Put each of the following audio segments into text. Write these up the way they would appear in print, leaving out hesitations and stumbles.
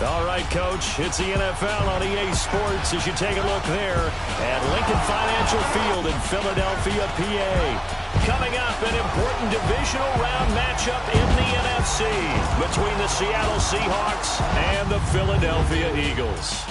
All right, Coach, it's the NFL on EA Sports as you take a look there at Lincoln Financial Field in Philadelphia, PA. Coming up, an important divisional round matchup in the NFC between the Seattle Seahawks and the Philadelphia Eagles.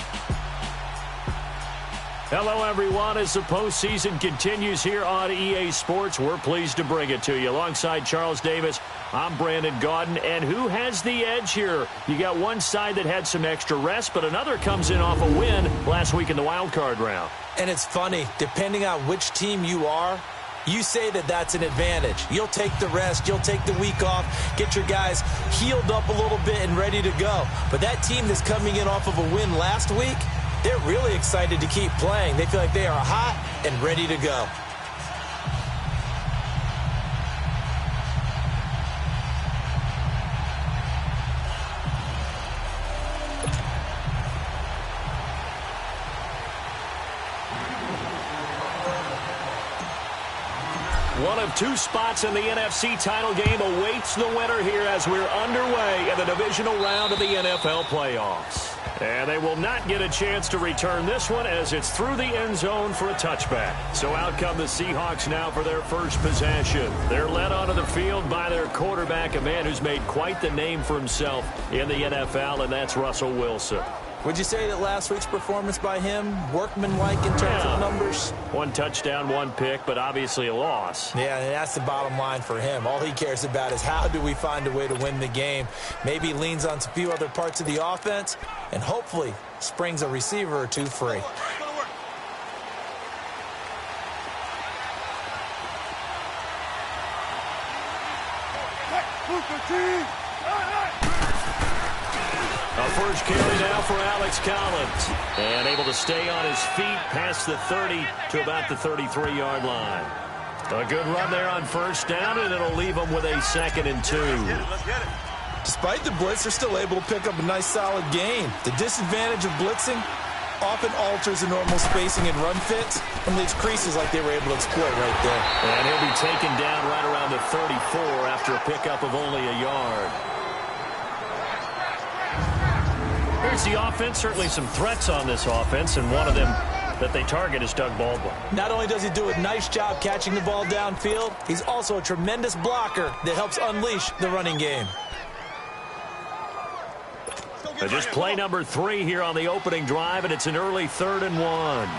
Hello, everyone. As the postseason continues here on EA Sports, we're pleased to bring it to you. Alongside Charles Davis, I'm Brandon Gaudin. And who has the edge here? You got one side that had some extra rest, but another comes in off a win last week in the wild card round. And it's funny, depending on which team you are, you say that that's an advantage. You'll take the rest, you'll take the week off, get your guys healed up a little bit and ready to go. But that team that's coming in off of a win last week, they're really excited to keep playing. They feel like they are hot and ready to go. One of two spots in the NFC title game awaits the winner here as we're underway in the divisional round of the NFL playoffs. And they will not get a chance to return this one as it's through the end zone for a touchback. So out come the Seahawks now for their first possession. They're led onto the field by their quarterback, a man who's made quite the name for himself in the NFL, and that's Russell Wilson. Would you say that last week's performance by him, workmanlike in terms of numbers? One touchdown, one pick, but obviously a loss. Yeah, and that's the bottom line for him. All he cares about is how do we find a way to win the game. Maybe leans on a few other parts of the offense, and hopefully springs a receiver or two free. A first carry now for Alex Collins. And able to stay on his feet past the 30 to about the 33-yard line. A good run there on first down, and it'll leave them with a 2nd and 2. Despite the blitz, they're still able to pick up a nice, solid gain. The disadvantage of blitzing often alters the normal spacing and run fits and leaves creases like they were able to exploit right there. And he'll be taken down right around the 34 after a pickup of only a yard. Here's the offense. Certainly some threats on this offense, and one of them that they target is Doug Baldwin. Not only does he do a nice job catching the ball downfield, he's also a tremendous blocker that helps unleash the running game. Just play number 3 here on the opening drive, and it's an early 3rd and 1.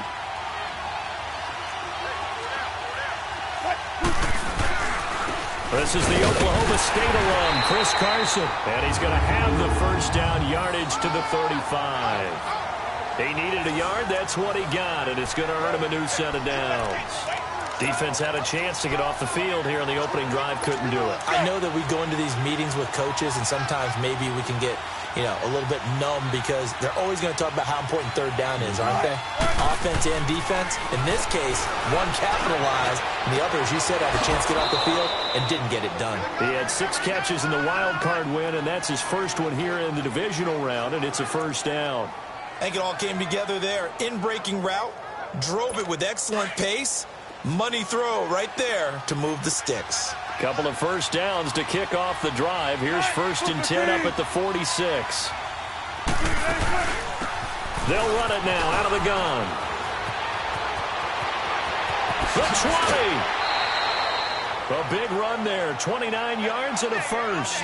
This is the Oklahoma State alum, Chris Carson. And he's going to have the first down yardage to the 35. He needed a yard. That's what he got, and it's going to earn him a new set of downs. Defense had a chance to get off the field here on the opening drive. Couldn't do it. I know that we go into these meetings with coaches, and sometimes maybe we can get, a little bit numb because they're always going to talk about how important third down is, aren't they? Offense and defense. In this case, one capitalized, and the other, as you said, had a chance to get off the field and didn't get it done. He had 6 catches in the wild card win, and that's his first one here in the divisional round, and it's a first down. I think it all came together there. In-breaking route, drove it with excellent pace. Money throw right there to move the sticks. Couple of first downs to kick off the drive. Here's 1st and 10 up at the 46. They'll run it now out of the gun. The 20. A big run there. 29 yards and a first.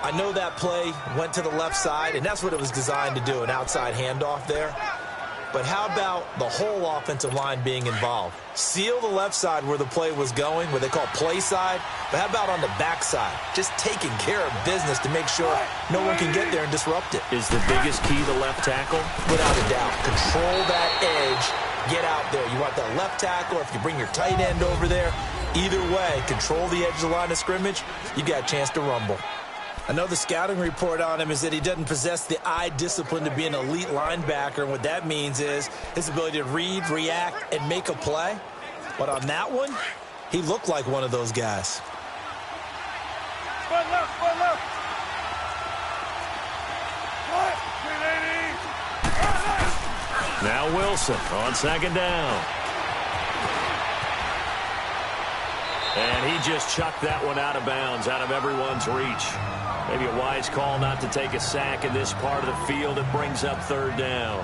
I know that play went to the left side, and that's what it was designed to do, an outside handoff there. But how about the whole offensive line being involved? Seal the left side where the play was going, what they call play side. But how about on the back side? Just taking care of business to make sure no one can get there and disrupt it. Is the biggest key the left tackle? Without a doubt. Control that edge. Get out there. You want that left tackle, or if you bring your tight end over there, either way, control the edge of the line of scrimmage, you got a chance to rumble. I know the scouting report on him is that he doesn't possess the eye discipline to be an elite linebacker. And what that means is his ability to read, react, and make a play. But on that one, he looked like one of those guys. Now Wilson on 2nd down. And he just chucked that one out of bounds, out of everyone's reach. Maybe a wise call not to take a sack in this part of the field. It brings up third down.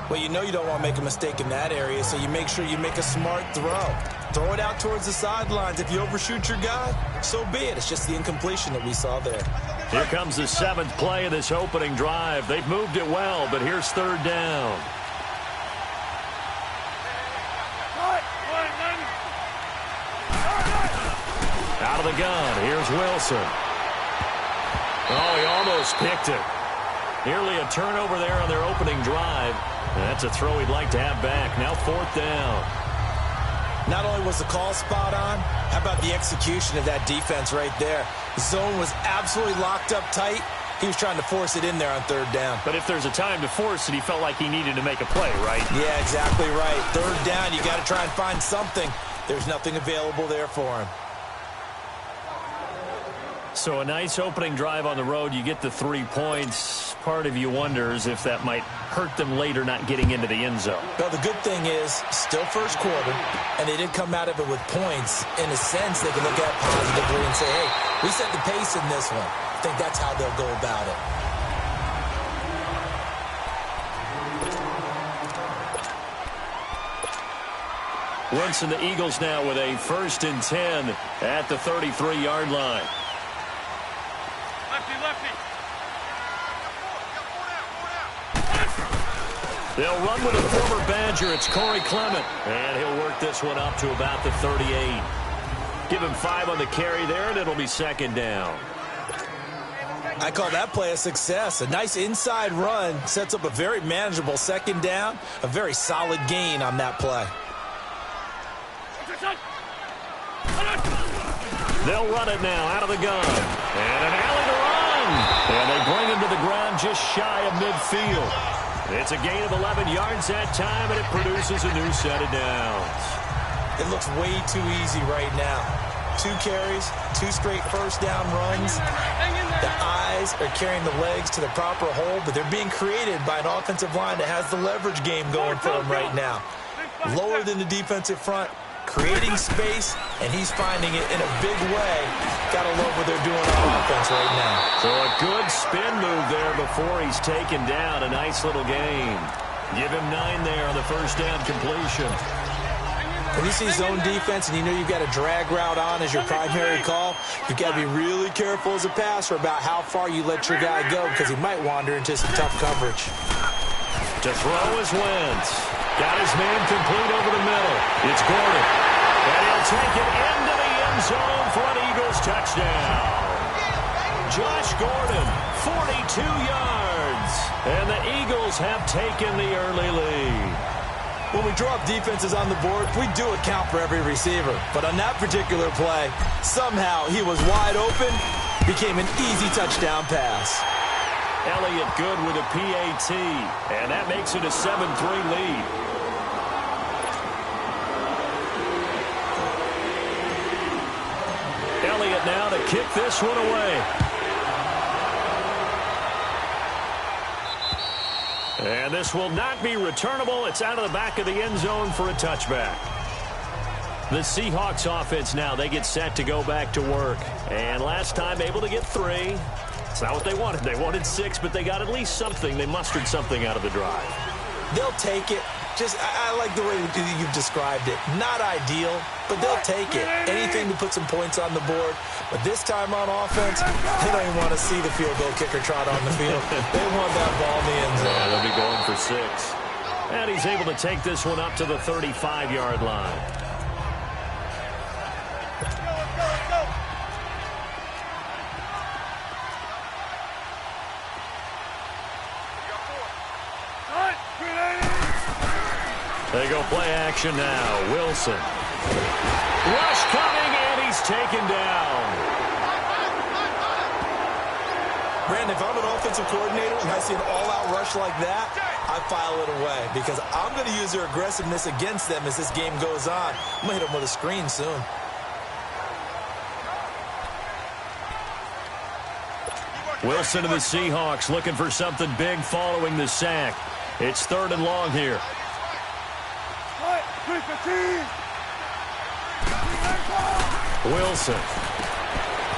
Well, you know you don't want to make a mistake in that area, so you make sure you make a smart throw. Throw it out towards the sidelines. If you overshoot your guy, so be it. It's just the incompletion that we saw there. Here comes the 7th play of this opening drive. They've moved it well, but here's third down. Out of the gun, here's Wilson. Oh, he almost picked it. Nearly a turnover there on their opening drive. That's a throw he'd like to have back. Now 4th down. Not only was the call spot on, how about the execution of that defense right there? The zone was absolutely locked up tight. He was trying to force it in there on third down. But if there's a time to force it, he felt like he needed to make a play, right? Yeah, exactly right. Third down, you got to try and find something. There's nothing available there for him. So a nice opening drive on the road. You get the 3 points. Part of you wonders if that might hurt them later not getting into the end zone. Well, the good thing is, still first quarter, and they did come out of it with points. In a sense, they can look at positively and say, hey, we set the pace in this one. I think that's how they'll go about it. Winston, the Eagles now with a 1st and 10 at the 33-yard line. They'll run with a former Badger. It's Corey Clement. And he'll work this one up to about the 38. Give him 5 on the carry there, and it'll be 2nd down. I call that play a success. A nice inside run sets up a very manageable 2nd down. A very solid gain on that play. They'll run it now out of the gun. And an alley to run. And they bring him to the ground just shy of midfield. It's a gain of 11 yards that time, and it produces a new set of downs. It looks way too easy right now. 2 carries, 2 straight first down runs. The eyes are carrying the legs to the proper hole, but they're being created by an offensive line that has the leverage game going for them right now. Lower than the defensive front, creating space, and he's finding it in a big way. Gotta love what they're doing on offense right now. So a good spin move there before he's taken down. A nice little gain. Give him 9 there on the first down completion. When you see zone defense and you know you've got a drag route on as your primary call, you've got to be really careful as a passer about how far you let your guy go because he might wander into some tough coverage. To throw is Wentz. Got his man complete over the middle. It's Gordon. And he'll take it into the end zone for an Eagles touchdown. Josh Gordon, 42 yards. And the Eagles have taken the early lead. When we drop defenses on the board, we do account for every receiver. But on that particular play, somehow he was wide open, became an easy touchdown pass. Elliott good with a PAT, and that makes it a 7-3 lead. Elliott now to kick this one away. And this will not be returnable. It's out of the back of the end zone for a touchback. The Seahawks offense now, they get set to go back to work. And last time able to get 3. It's not what they wanted. They wanted 6, but they got at least something. They mustered something out of the drive. They'll take it. I like the way you've described it. Not ideal, but they'll take it. Anything to put some points on the board. But this time on offense, they don't even want to see the field goal kicker trot on the field. They want that ball in the end zone. Yeah, they'll be going for 6. And he's able to take this one up to the 35-yard line. They go play action now. Wilson. Rush coming, and he's taken down. Brandon, if I'm an offensive coordinator and I see an all-out rush like that, I file it away because I'm going to use their aggressiveness against them as this game goes on. I'm going to hit them with a screen soon. Wilson to the Seahawks looking for something big following the sack. It's 3rd and long here. Wilson.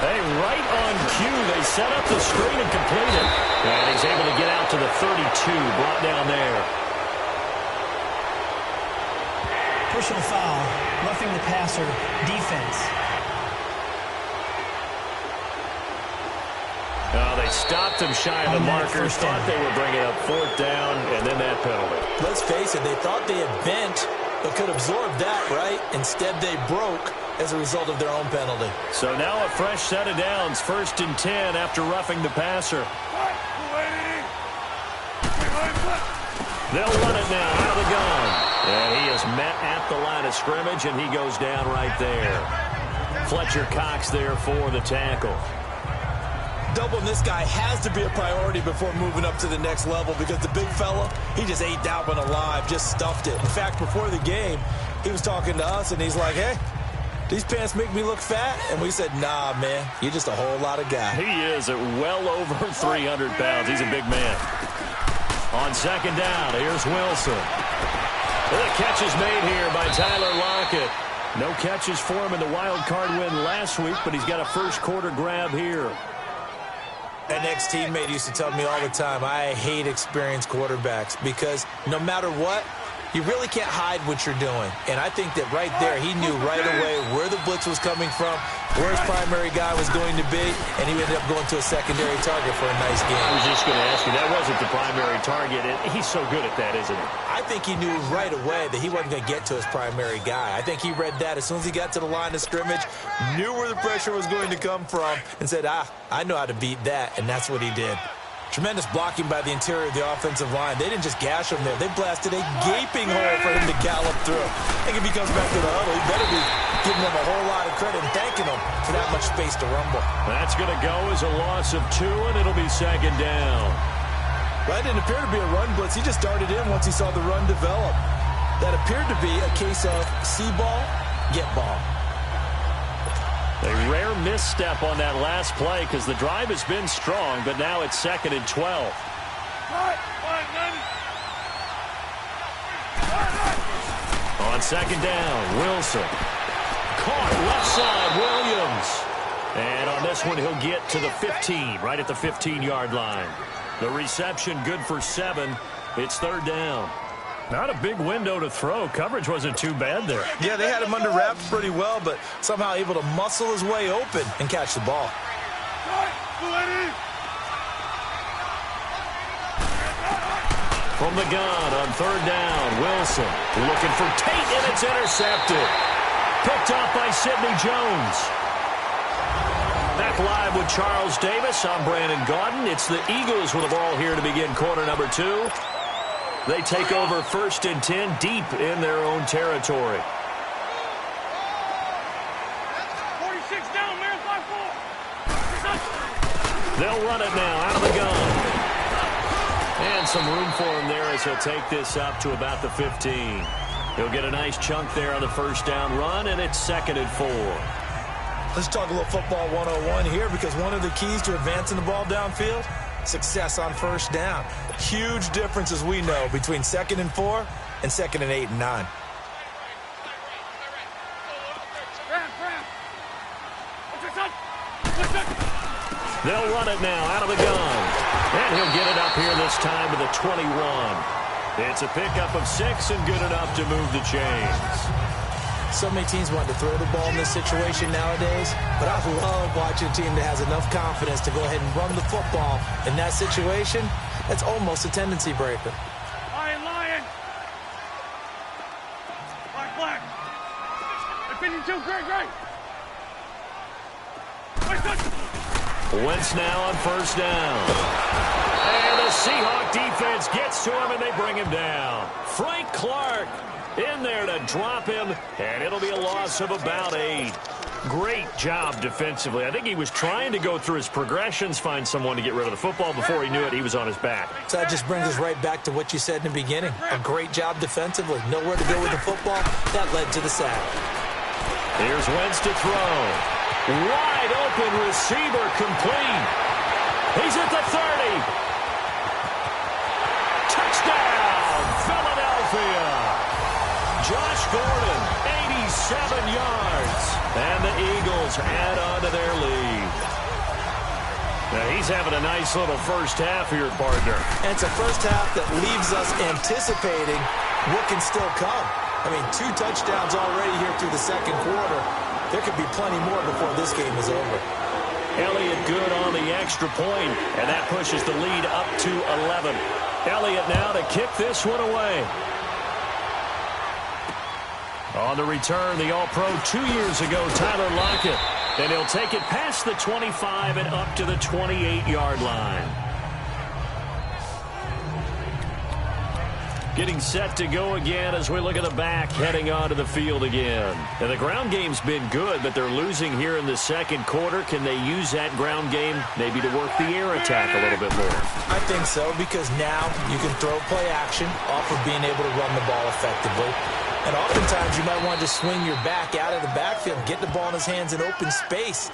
Hey, right on cue, they set up the screen and complete it. And he's able to get out to the 32, brought down there. Personal foul, roughing the passer, defense. They stopped him shy of the markers, thought they were bringing up 4th down, and then that penalty. Let's face it, they thought they had bent, but could absorb that, right? Instead, they broke as a result of their own penalty. So now a fresh set of downs, 1st and 10 after roughing the passer. They'll run it now out of the gun. And he is met at the line of scrimmage, and he goes down right there. Fletcher Cox there for the tackle. Doubling this guy has to be a priority before moving up to the next level because the big fella, he just ate that one alive, just stuffed it. In fact, before the game, he was talking to us, and he's like, hey, these pants make me look fat? And we said, nah, man, you're just a whole lot of guy. He is at well over 300 pounds. He's a big man. On 2nd down, here's Wilson. The catch is made here by Tyler Lockett. No catches for him in the wild card win last week, but he's got a first quarter grab here. An ex-teammate used to tell me all the time, I hate experienced quarterbacks because no matter what, you really can't hide what you're doing. And I think that right there, he knew right away where the blitz was coming from, where his primary guy was going to be, and he ended up going to a secondary target for a nice game. I was just going to ask you, that wasn't the primary target. He's so good at that, isn't he? I think he knew right away that he wasn't going to get to his primary guy. I think he read that as soon as he got to the line of scrimmage, knew where the pressure was going to come from, and said, I know how to beat that, and that's what he did. Tremendous blocking by the interior of the offensive line. They didn't just gash him there. They blasted a gaping hole for him to gallop through. I think if he comes back to the huddle, he better be giving them a whole lot of credit and thanking them for that much space to rumble. That's going to go as a loss of 2, and it'll be 2nd down. Well, that didn't appear to be a run blitz. He just darted in once he saw the run develop. That appeared to be a case of see ball, get ball. A rare misstep on that last play because the drive has been strong, but now it's 2nd and 12. On 2nd down, Wilson. Caught left side, Williams. And on this one, he'll get to the 15, right at the 15-yard line. The reception good for 7. It's 3rd down. Not a big window to throw. Coverage wasn't too bad there. Yeah, they had him under wraps pretty well, but somehow able to muscle his way open and catch the ball. From the gun on 3rd down, Wilson looking for Tate, and it's intercepted. Picked off by Sidney Jones. Back live with Charles Davis. I'm Brandon Gaudin. It's the Eagles with the ball here to begin quarter number 2. They take over 1st and 10 deep in their own territory. 46 down, man, 5-4. They'll run it now out of the gun. And some room for him there as he'll take this up to about the 15. He'll get a nice chunk there on the 1st down run, and it's 2nd and 4. Let's talk a little football 101 here because one of the keys to advancing the ball downfield, success on 1st down. Huge difference, as we know, between 2nd and 4 and 2nd and 8 and 9. They'll run it now out of the gun. And he'll get it up here this time to the 21. It's a pickup of 6 and good enough to move the chains. So many teams want to throw the ball in this situation nowadays, but I love watching a team that has enough confidence to go ahead and run the football. In that situation, that's almost a tendency breaker. Lion. Black. They're 52, great. Wentz now on 1st down. And the Seahawk defense gets to him, and they bring him down. Frank Clark in there to drop him, and it'll be a loss of about 8. Great job defensively. I think he was trying to go through his progressions, find someone to get rid of the football. Before he knew it, he was on his back. So that just brings us right back to what you said in the beginning. A great job defensively. Nowhere to go with the football. That led to the sack. Here's Wentz to throw. Wide open receiver complete. He's at the 30. Touchdown, Philadelphia. Josh Gordon, 87 yards. And the Eagles add on to their lead. Now he's having a nice little first half here, partner. And it's a first half that leaves us anticipating what can still come. I mean, 2 touchdowns already here through the second quarter. There could be plenty more before this game is over. Elliott good on the extra point, and that pushes the lead up to 11. Elliott now to kick this one away. On the return, the All-Pro 2 years ago, Tyler Lockett. And he'll take it past the 25 and up to the 28-yard line. Getting set to go again as we look at the back, heading onto the field again. And the ground game's been good, but they're losing here in the second quarter. Can they use that ground game maybe to work the air attack a little bit more? I think so, because now you can throw play action off of being able to run the ball effectively. And oftentimes you might want to just swing your back out of the backfield, get the ball in his hands in open space,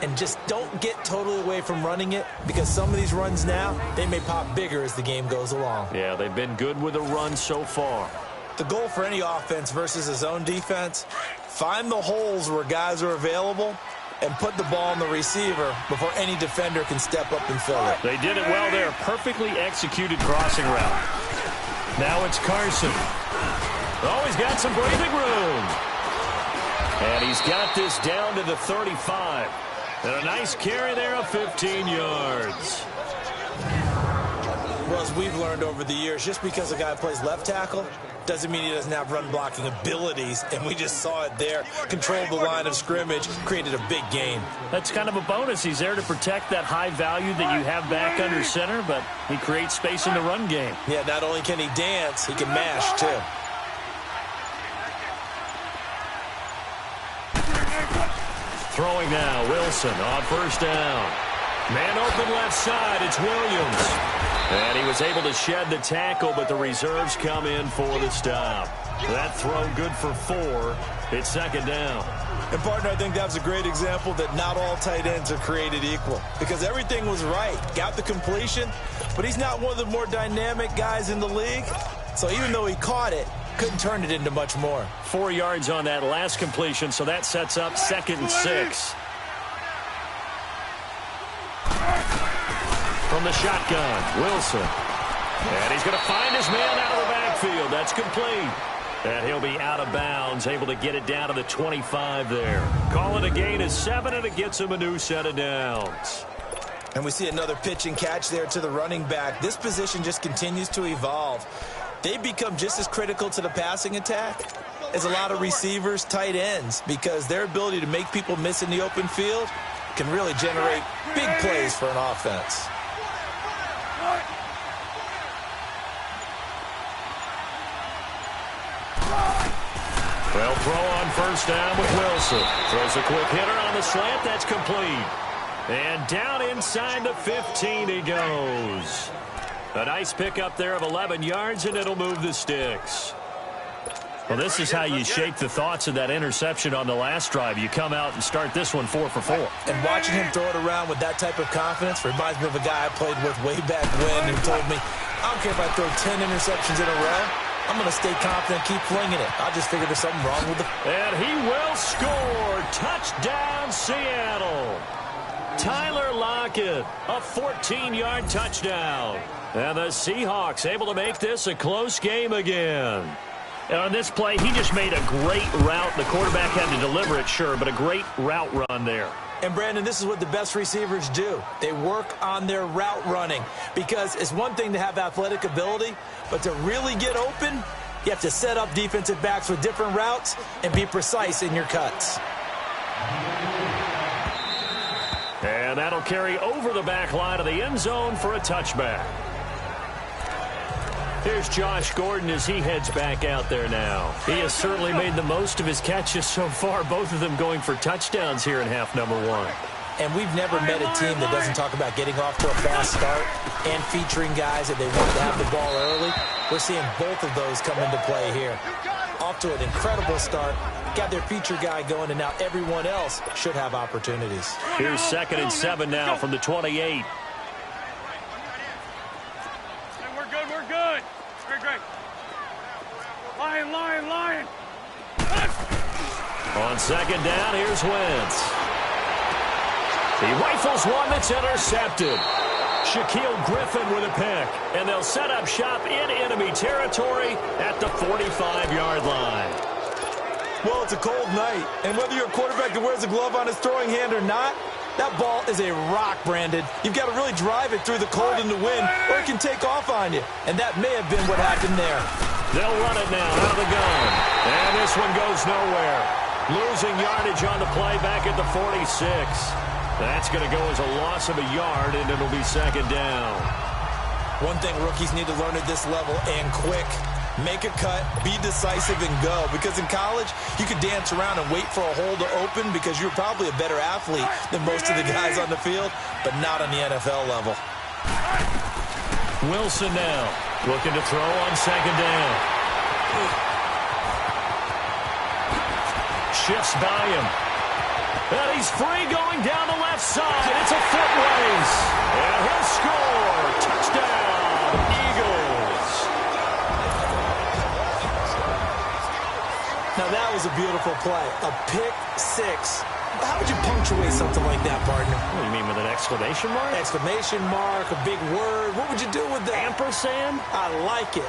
and just don't get totally away from running it, because some of these runs now, they may pop bigger as the game goes along. Yeah, they've been good with the run so far. The goal for any offense versus a zone defense, find the holes where guys are available and put the ball on the receiver before any defender can step up and fill it. They did it well there. Perfectly executed crossing route. Now it's Carson. Oh, he's got some breathing room. And he's got this down to the 35. And a nice carry there of 15 yards. Well, as we've learned over the years, just because a guy plays left tackle doesn't mean he doesn't have run-blocking abilities, and we just saw it there. Controlled the line of scrimmage, created a big gain. That's kind of a bonus. He's there to protect that high value that you have back under center, but he creates space in the run game. Yeah, not only can he dance, he can mash, too. Throwing now, Wilson on first down. Man open left side, it's Williams. And he was able to shed the tackle, but the reserves come in for the stop. That throw good for 4. It's second down. And, partner, I think that was a great example that not all tight ends are created equal, because everything was right. Got the completion, but he's not one of the more dynamic guys in the league. So even though he caught it, couldn't turn it into much more. 4 yards on that last completion, so that sets up 2nd and 6. From the shotgun, Wilson. And he's going to find his man out of the backfield. That's complete. And he'll be out of bounds, able to get it down to the 25 there. Call it a gain of 7, and it gets him a new set of downs. And we see another pitch and catch there to the running back. This position just continues to evolve. They've become just as critical to the passing attack as a lot of receivers, tight ends, because their ability to make people miss in the open field can really generate big plays for an offense. Well, throw on first down with Wilson. Throws a quick hitter on the slant. That's complete. And down inside the 15 he goes. A nice pickup there of 11 yards, and it'll move the sticks. Well, this is how you shape the thoughts of that interception on the last drive. You come out and start this one 4 for 4. And watching him throw it around with that type of confidence reminds me of a guy I played with way back when who told me, I don't care if I throw 10 interceptions in a row. I'm going to stay confident, keep flinging it. I just figured there's something wrong with it. And he will score. Touchdown, Seattle. Tyler Lockett, a 14-yard touchdown. And the Seahawks able to make this a close game again. And on this play, he just made a great route. The quarterback had to deliver it, sure, but a great route run there. And, Brandon, this is what the best receivers do. They work on their route running, because it's one thing to have athletic ability, but to really get open, you have to set up defensive backs with different routes and be precise in your cuts. And that'll carry over the back line of the end zone for a touchback. Here's Josh Gordon as he heads back out there now. He has certainly made the most of his catches so far, both of them going for touchdowns here in half number 1. And we've never met a team that doesn't talk about getting off to a fast start and featuring guys that they want to have the ball early. We're seeing both of those come into play here. Off to an incredible start, got their feature guy going, and now everyone else should have opportunities. Here's 2nd and 7 now from the 28. On second down, here's Wentz. He rifles one that's intercepted. Shaquille Griffin with a pick. And they'll set up shop in enemy territory at the 45-yard line. Well, it's a cold night, and whether you're a quarterback that wears a glove on his throwing hand or not, that ball is a rock, Brandon. You've got to really drive it through the cold and the wind, or it can take off on you. And that may have been what happened there. They'll run it now out of the gun. And this one goes nowhere. Losing yardage on the play back at the 46. That's going to go as a loss of a yard, and it'll be second down. One thing rookies need to learn at this level, and quick. Make a cut, be decisive, and go. Because in college, you could dance around and wait for a hole to open because you're probably a better athlete than most of the guys on the field, but not on the NFL level. Wilson now looking to throw on second down. Shifts by him. And he's free going down the left side. It's a foot race. And he'll score. Touchdown, Eagles. Now, that was a beautiful play. A pick six. How would you punctuate something like that, partner? What do you mean, with an exclamation mark? Exclamation mark, a big word. What would you do with that? Ampersand? I like it.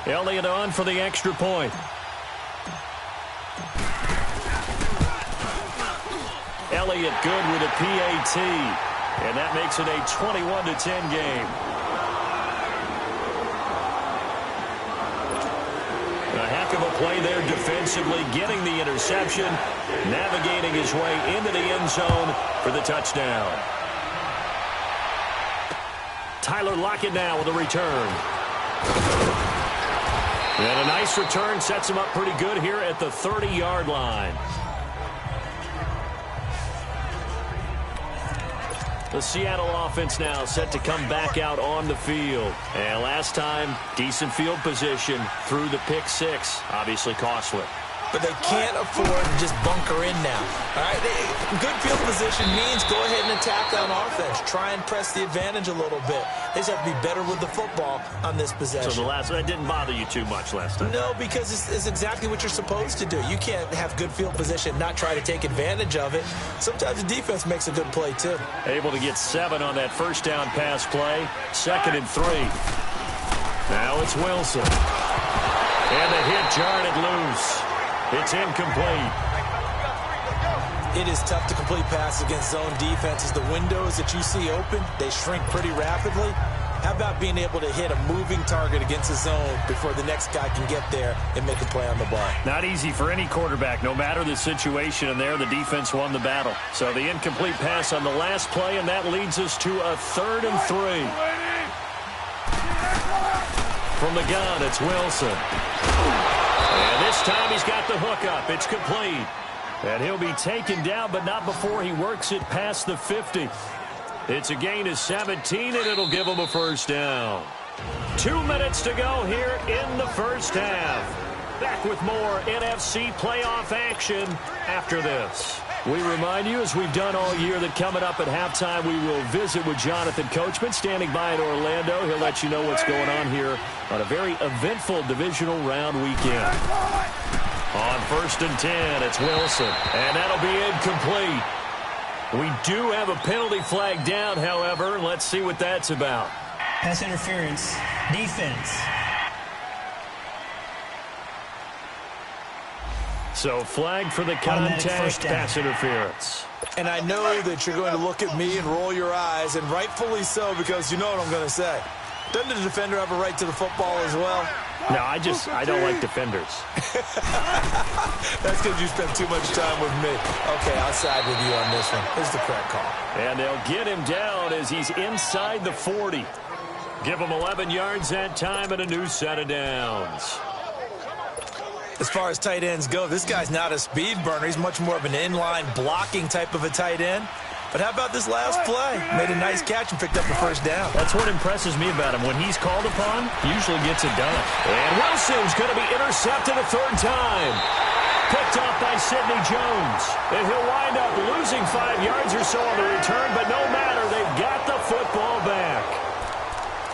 Elliott on for the extra point. Elliott good with a PAT. And that makes it a 21-10 game. A heck of a play there defensively, getting the interception, navigating his way into the end zone for the touchdown. Tyler Lockett now with a return. And a nice return sets him up pretty good here at the 30-yard line. The Seattle offense now set to come back out on the field. And last time, decent field position through the pick six. Obviously costly. But they can't afford to just bunker in now. All right, good field position means go ahead and attack on offense. Try and press the advantage a little bit. They just have to be better with the football on this possession. So that didn't bother you too much last time? No, because it's exactly what you're supposed to do. You can't have good field position and not try to take advantage of it. Sometimes the defense makes a good play, too. Able to get 7 on that first down pass play. 2nd and 3. Now it's Wilson. And the hit jarred it loose. It's incomplete. It is tough to complete passes against zone defenses. The windows that you see open, they shrink pretty rapidly. How about being able to hit a moving target against a zone before the next guy can get there and make a play on the ball? Not easy for any quarterback, no matter the situation. And there, the defense won the battle. So the incomplete pass on the last play, and that leads us to a 3rd and 3. From the gun, it's Wilson. And this time he's got the hook up. It's complete. And he'll be taken down, but not before he works it past the 50. It's a gain of 17, and it'll give him a first down. 2 minutes to go here in the first half. Back with more NFC playoff action after this. We remind you, as we've done all year, that coming up at halftime, we will visit with Jonathan Coachman, standing by in Orlando. He'll let you know what's going on here on a very eventful divisional round weekend. On 1st and 10, it's Wilson, and that'll be incomplete. We do have a penalty flag down, however. Let's see what that's about. Pass interference, defense. So flag for the contact, pass interference. And I know that you're going to look at me and roll your eyes, and rightfully so, because you know what I'm going to say. Doesn't the defender have a right to the football as well? No, I don't like defenders. That's because you spent too much time with me. Okay, I'll side with you on this one. Here's the correct call. And they'll get him down as he's inside the 40. Give him 11 yards that time and a new set of downs. As far as tight ends go, this guy's not a speed burner. He's much more of an inline blocking type of a tight end. But how about this last play? Made a nice catch and picked up the first down. That's what impresses me about him. When he's called upon, he usually gets it done. And Wilson's going to be intercepted a 3rd time. Picked off by Sidney Jones. And he'll wind up losing 5 yards or so on the return, but no matter, they've got the football back.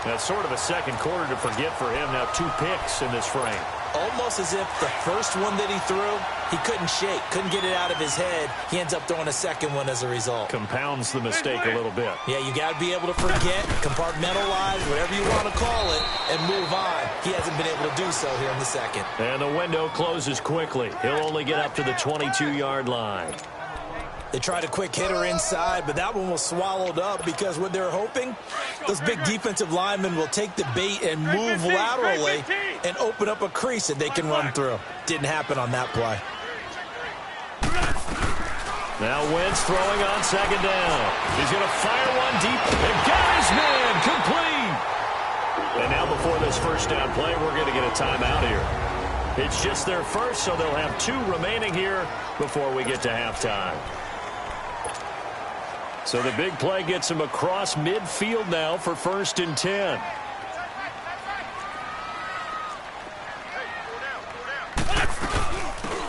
That's sort of a second quarter to forget for him. Now 2 picks in this frame. Almost as if the first one that he threw, he couldn't shake, couldn't get it out of his head. He ends up throwing a second one as a result. Compounds the mistake a little bit. Yeah, you got to be able to forget, compartmentalize, whatever you want to call it, and move on. He hasn't been able to do so here in the second. And the window closes quickly. He'll only get up to the 22-yard line. They tried a quick hitter inside, but that one was swallowed up because what they're hoping, those big defensive linemen will take the bait and move laterally and open up a crease that they can run through. Didn't happen on that play. Now Wentz throwing on second down. He's going to fire one deep and got his man complete. And now before this first down play, we're going to get a timeout here. It's just their first, so they'll have 2 remaining here before we get to halftime. So the big play gets him across midfield now for 1st and 10.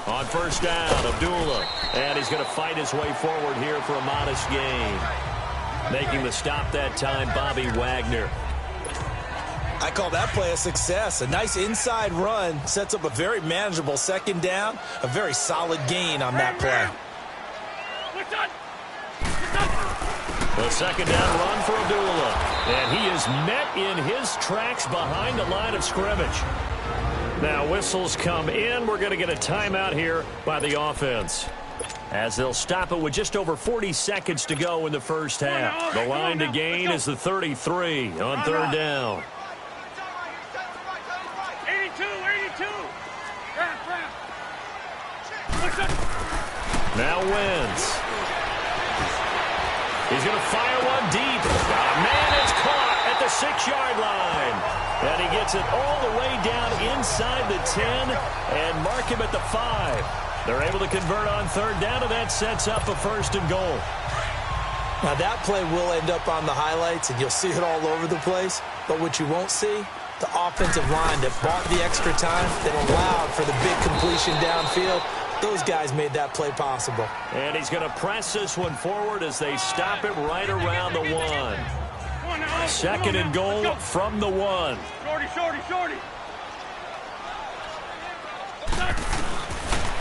On first down, Abdullah. And he's going to fight his way forward here for a modest gain. Making the stop that time, Bobby Wagner. I call that play a success. A nice inside run sets up a very manageable second down. A very solid gain on that play. The second down run for Abdullah. And he is met in his tracks behind the line of scrimmage. Now whistles come in. We're going to get a timeout here by the offense, as they'll stop it with just over 40 seconds to go in the first half. The line to gain is the 33 on 3rd down. 82. Now Wentz. He's going to fire one deep. Man, it's caught at the 6-yard line. And he gets it all the way down inside the 10 and mark him at the 5. They're able to convert on 3rd down, and that sets up a 1st and goal. Now that play will end up on the highlights, and you'll see it all over the place. But what you won't see, the offensive line that bought the extra time, that allowed for the big completion downfield. Those guys made that play possible. And he's going to press this one forward as they stop it right around the 1. 2nd and goal from the 1. Shorty.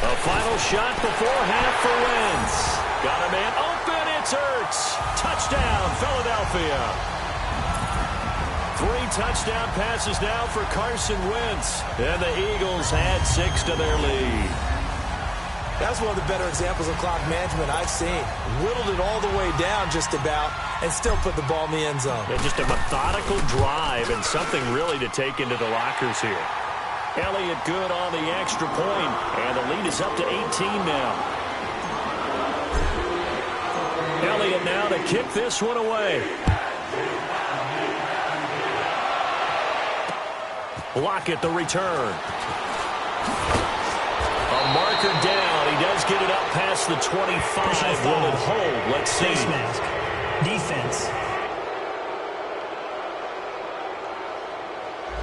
A final shot before half for Wentz. Got a man open. It's Ertz. Touchdown, Philadelphia. 3 touchdown passes now for Carson Wentz. And the Eagles add 6 to their lead. That's one of the better examples of clock management I've seen. Whittled it all the way down just about and still put the ball in the end zone. Yeah, just a methodical drive and something really to take into the lockers here. Elliott good on the extra point, and the lead is up to 18 now. Elliott now to kick this one away. Lockett the return. A marker down. He does get it up past the 25. Will it hold? Let's see. Face mask. Defense.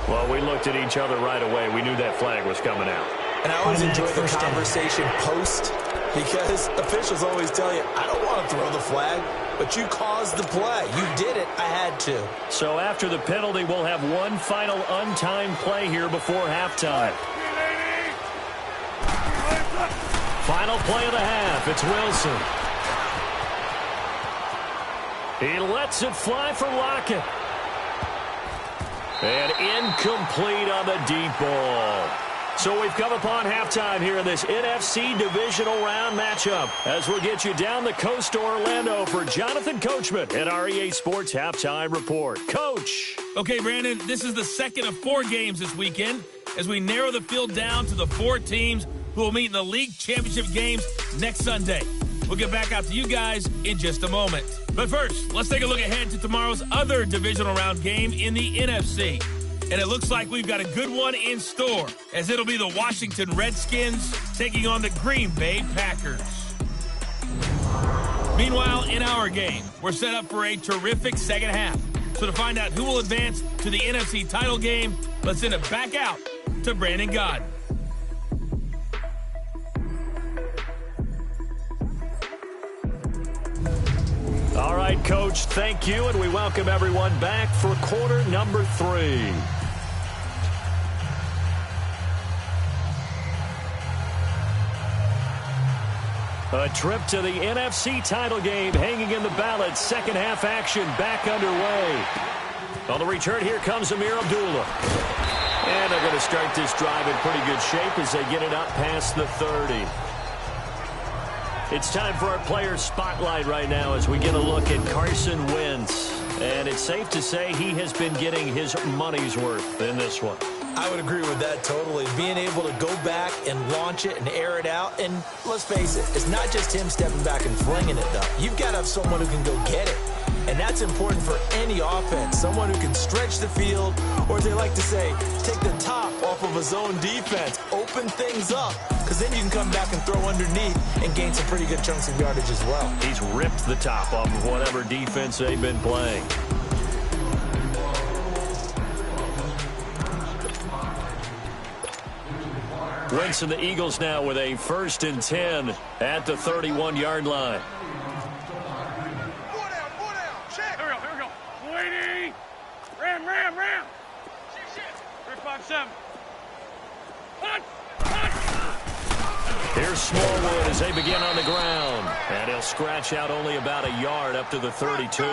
Well, we looked at each other right away. We knew that flag was coming out. And I always enjoy the conversation post, because officials always tell you, I don't want to throw the flag, but you caused the play. You did it. I had to. So after the penalty, we'll have one final untimed play here before halftime. Final play of the half. It's Wilson. He lets it fly for Lockett. And incomplete on the deep ball. So we've come upon halftime here in this NFC Divisional Round matchup, as we'll get you down the coast to Orlando for Jonathan Coachman at our EA Sports Halftime Report. Coach. Okay, Brandon, this is the second of 4 games this weekend as we narrow the field down to the 4 teams who will meet in the league championship games next Sunday. We'll get back out to you guys in just a moment. But first, let's take a look ahead to tomorrow's other divisional round game in the NFC. And it looks like we've got a good one in store, as it'll be the Washington Redskins taking on the Green Bay Packers. Meanwhile, in our game, we're set up for a terrific second half. So to find out who will advance to the NFC title game, let's send it back out to Brandon Gaudin. All right. right, Coach, thank you, and we welcome everyone back for quarter number 3. A trip to the NFC title game hanging in the balance. Second half action back underway. On the return, here comes Amir Abdullah. And they're going to start this drive in pretty good shape as they get it up past the 30. It's time for our player spotlight right now as we get a look at Carson Wentz. And it's safe to say he has been getting his money's worth in this one. I would agree with that totally. Being able to go back and launch it and air it out. And let's face it, it's not just him stepping back and flinging it, though. You've got to have someone who can go get it. And that's important for any offense. Someone who can stretch the field, or as they like to say, take the top off of a zone defense. Open things up, because then you can come back and throw underneath and gain some pretty good chunks of yardage as well. He's ripped the top off of whatever defense they've been playing. Wentz and the Eagles now with a 1st and 10 at the 31-yard line. Ram. 3-5-7. Here's Smallwood as they begin on the ground. And he'll scratch out only about a yard up to the 32.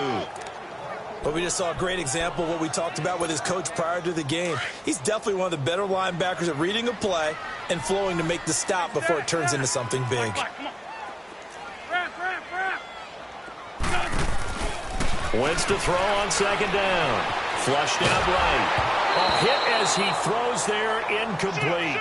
But we just saw a great example of what we talked about with his coach prior to the game. He's definitely one of the better linebackers at reading a play and flowing to make the stop before it turns into something big. Wentz to throw on 2nd down. Flushed out right. A hit as he throws there, incomplete.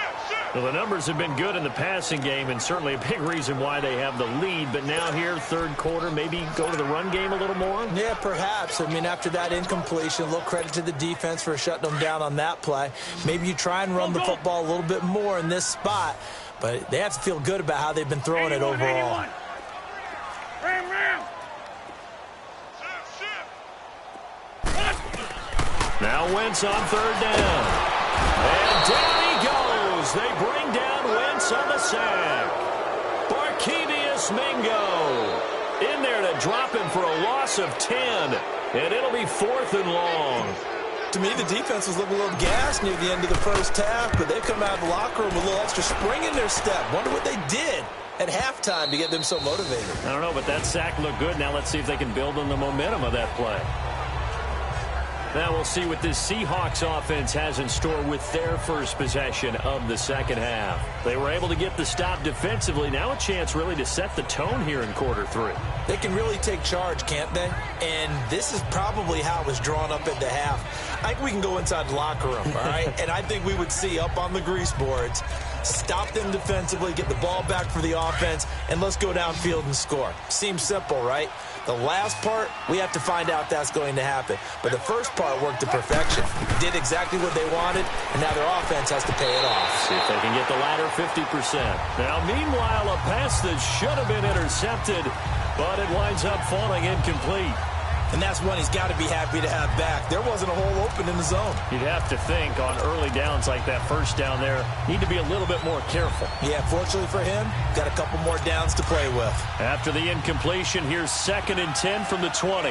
Well, the numbers have been good in the passing game and certainly a big reason why they have the lead. But now here, 3rd quarter, maybe go to the run game a little more? Yeah, perhaps. I mean, after that incompletion, a little credit to the defense for shutting them down on that play. Maybe you try and run the football a little bit more in this spot. But they have to feel good about how they've been throwing it overall. Ram. Now Wentz on 3rd down. And down he goes. They bring down Wentz on the sack. Barkevious Mingo in there to drop him for a loss of 10. And it'll be 4th and long. To me, the defense was looking a little gassed near the end of the first half, but they've come out of the locker room with a little extra spring in their step. Wonder what they did at halftime to get them so motivated. I don't know, but that sack looked good. Now let's see if they can build on the momentum of that play. Now we'll see what this Seahawks offense has in store with their first possession of the second half. They were able to get the stop defensively. Now a chance really to set the tone here in quarter 3. They can really take charge, can't they? And this is probably how it was drawn up at the half. I think we can go inside the locker room, all right? And I think we would see up on the grease boards, stop them defensively, get the ball back for the offense, and let's go downfield and score. Seems simple, right? The last part, we have to find out that's going to happen. But the first part worked to perfection. Did exactly what they wanted, and now their offense has to pay it off. See if they can get the latter 50%. Now, meanwhile, a pass that should have been intercepted, but it winds up falling incomplete. And that's one he's got to be happy to have back. There wasn't a hole open in the zone. You'd have to think on early downs like that first down there, need to be a little bit more careful. Yeah, fortunately for him, got a couple more downs to play with. After the incompletion, here's 2nd and 10 from the 20.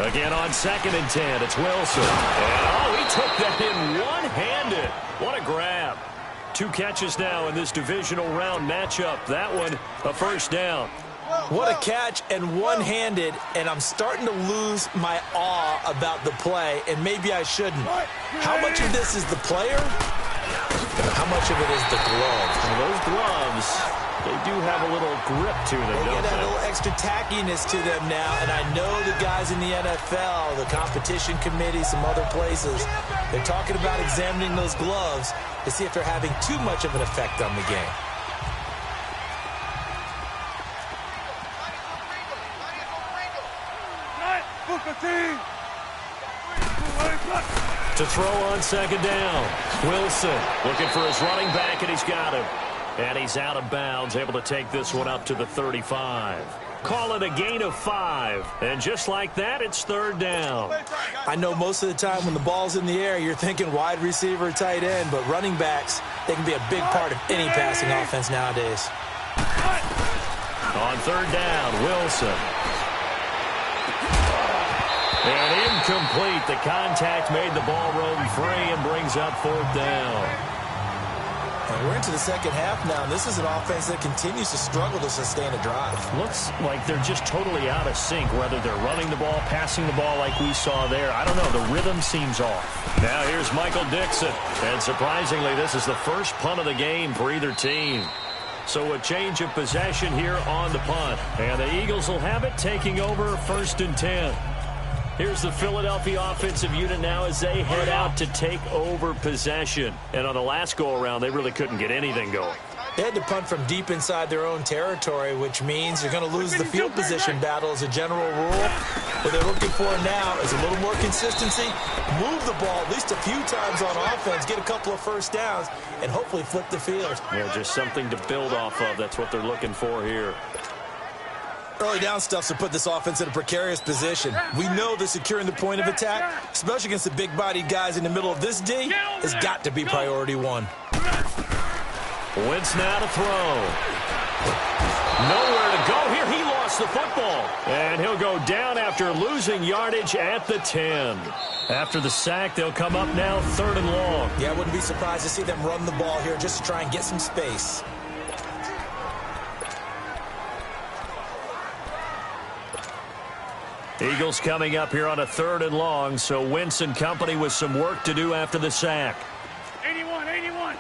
Again on 2nd and 10, it's Wilson. And, he took that in one-handed. What a grab. 2 catches now in this divisional round matchup. That one, a first down. What a catch and one-handed, and I'm starting to lose my awe about the play, and maybe I shouldn't. How much of this is the player? How much of it is the gloves? Well, those gloves, they do have a little grip to them, they don't get they? a little extra tackiness to them now, and I know the guys in the NFL, the competition committee, some other places, they're talking about examining those gloves to see if they're having too much of an effect on the game. To throw on 2nd down. Wilson looking for his running back, and he's got him. And he's out of bounds, able to take this one up to the 35. Call it a gain of 5. And just like that, it's third down. I know most of the time when the ball's in the air, you're thinking wide receiver, tight end, but running backs, they can be a big part of any passing offense nowadays. On third down, Wilson. And incomplete. The contact made the ball roam free and brings up fourth down. And we're into the second half now, and this is an offense that continues to struggle to sustain a drive. Looks like they're just totally out of sync, whether they're running the ball, passing the ball like we saw there. I don't know. The rhythm seems off. Now here's Michael Dixon. And surprisingly, this is the first punt of the game for either team. So a change of possession here on the punt. And the Eagles will have it, taking over 1st and 10. Here's the Philadelphia offensive unit now as they head out to take over possession. And on the last go-around, they really couldn't get anything going. They had to punt from deep inside their own territory, which means you're going to lose the field position battle as a general rule. What they're looking for now is a little more consistency, move the ball at least a few times on offense, get a couple of first downs, and hopefully flip the field. Yeah, just something to build off of. That's what they're looking for here. Early down stuffs to put this offense in a precarious position. We know that securing the point of attack, especially against the big-bodied guys in the middle of this D, has got to be priority one. Wentz now to throw. Nowhere to go here. He lost the football. And he'll go down after losing yardage at the 10. After the sack, they'll come up now 3rd and long. Yeah, I wouldn't be surprised to see them run the ball here just to try and get some space. Eagles coming up here on a 3rd and long, so Wentz and company with some work to do after the sack. 81, 81.